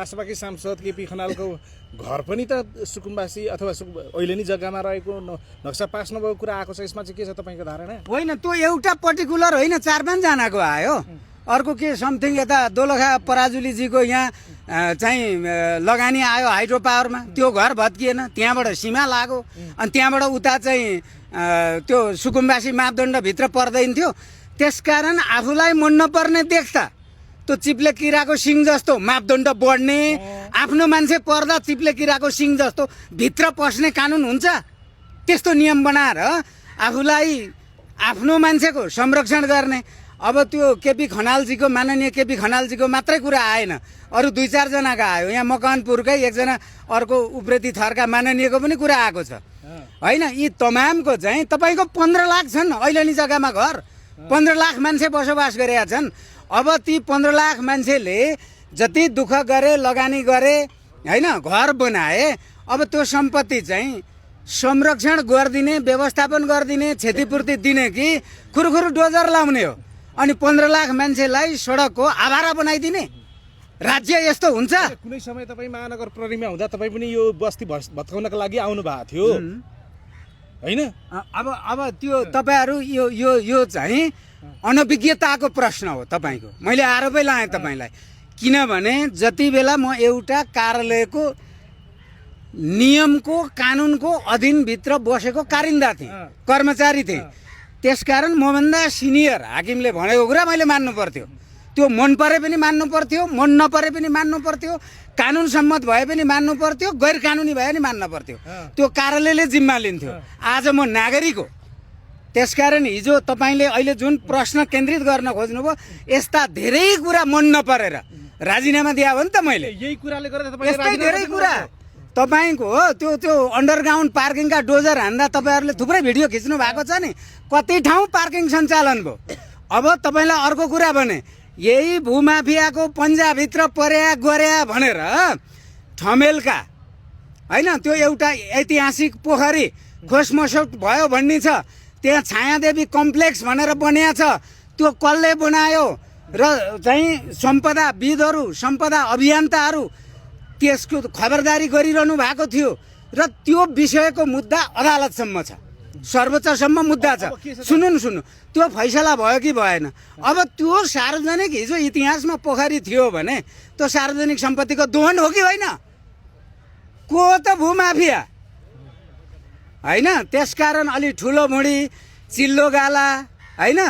राष्ट्रपति सांसद केपी खनालको घर पनि त सुकुम्बासी अथवा अहिले नै जग्गामा रहेको नक्सा पास नभएको कुरा आएको छ। यसमा चाहिँ के छ तपाईँको धारणा? होइन, त्यो एउटा पर्टिकुलर होइन, 4-5 जनाको आयो। अर्को के समथिङ यता दोलखा पराजुलीजीको यहाँ चाहिँ लगानी आयो हाइड्रो पावरमा, त्यो घर भत्किएन, त्यहाँबाट सीमा लाग्यो। अनि त्यहाँबाट उता चाहिँ त्यो सुकुम्बासी मापदण्डभित्र पर्दैन थियो। त्यसकारण आफूलाई मन नपर्ने देख्दा त्यो चिप्ले किराको सिङ जस्तो मापदण्ड बढ्ने, आफ्नो मान्छे पर्दा चिप्ले किराको सिङ जस्तो भित्र पस्ने कानुन हुन्छ। त्यस्तो नियम बनाएर आफूलाई आफ्नो मान्छेको संरक्षण गर्ने। अब त्यो केपी खनालजीको, माननीय केपी खनालजीको मात्रै कुरा आएन, अरू 2-4 जनाको आयो। यहाँ मकवानपुरकै एकजना अर्को उप्रेती थरका माननीयको पनि कुरा आएको छ होइन। यी तमामको चाहिँ तपाईँको 15 लाख छन् अहिले नि जग्गामा घर, 15 लाख मान्छे बसोबास गरेका छन्। अब ती 15 लाख मान्छेले जति दुःख गरे, लगानी गरे होइन, घर बनाए, अब त्यो सम्पत्ति चाहिँ संरक्षण गरिदिने, व्यवस्थापन गरिदिने, क्षतिपूर्ति दिने कि खुरुखुरु डोजर लाउने हो? अनि 15 लाख मान्छेलाई सडकको आभारा बनाइदिने राज्य यस्तो हुन्छ? कुनै समय तपाईँ महानगर प्रहरीमा हुँदा तपाईँ पनि यो बस्ती भत्काउनका लागि आउनु भएको थियो होइन? अब त्यो तपाईँहरू यो चाहिँ अनभिज्ञताको प्रश्न हो तपाईँको। मैले आरोपै लाएँ तपाईँलाई, किनभने जति बेला म एउटा कार्यालयको नियमको कानुनको अधीनभित्र बसेको कारिन्दा थिएँ, कर्मचारी थिएँ। त्यसकारण मभन्दा सिनियर हाकिमले भनेको कुरा मैले मान्नु पर्थ्यो। त्यो मन परे पनि मान्नु पर्थ्यो, मन नपरे पनि मान्नु पर्थ्यो, कानुन सम्मत भए पनि मान्नु पर्थ्यो, गैर कानुनी भए पनि मान्नु पर्थ्यो। त्यो कार्यालयले जिम्मा लिन्थ्यो। आज म नागरिक हो। त्यसकारण हिजो तपाईँले अहिले जुन प्रश्न केन्द्रित गर्न खोज्नुभयो, यस्ता धेरै कुरा मन नपरेर राजीनामा दिए हो नि त मैले। यही कुराले गर्दा यस्तै धेरै कुरा तपाईँको हो। त्यो अन्डरग्राउन्ड पार्किङका डोजर हान्दा तपाईँहरूले थुप्रै भिडियो खिच्नु भएको छ नि, कति ठाउँ पार्किङ सञ्चालन भयो। अब तपाईँलाई अर्को कुरा भने, यही भूमाफियाको पन्जाभित्र पर्या गर्या भनेर ठमेलका होइन, त्यो एउटा ऐतिहासिक पोखरी खोसमसोट भयो भन्ने छ। त्यहाँ छायादेवी कम्प्लेक्स भनेर बनिया छ। त्यो कसले बनायो र चाहिँ सम्पदाविदहरू, सम्पदा अभियन्ताहरू त्यसको खबरदारी गरिरहनु भएको थियो र त्यो विषयको मुद्दा अदालतसम्म छ, सर्वोच्चसम्म मुद्दा छ। सुन्नु त्यो फैसला भयो कि भएन? अब त्यो सार्वजनिक हिजो इतिहासमा पोखरी थियो भने त्यो सार्वजनिक सम्पत्तिको दोहन हो कि होइन? को हो त भूमाफिया होइन? त्यसकारण अलि ठुलो मुडी, चिल्लो गाला होइन,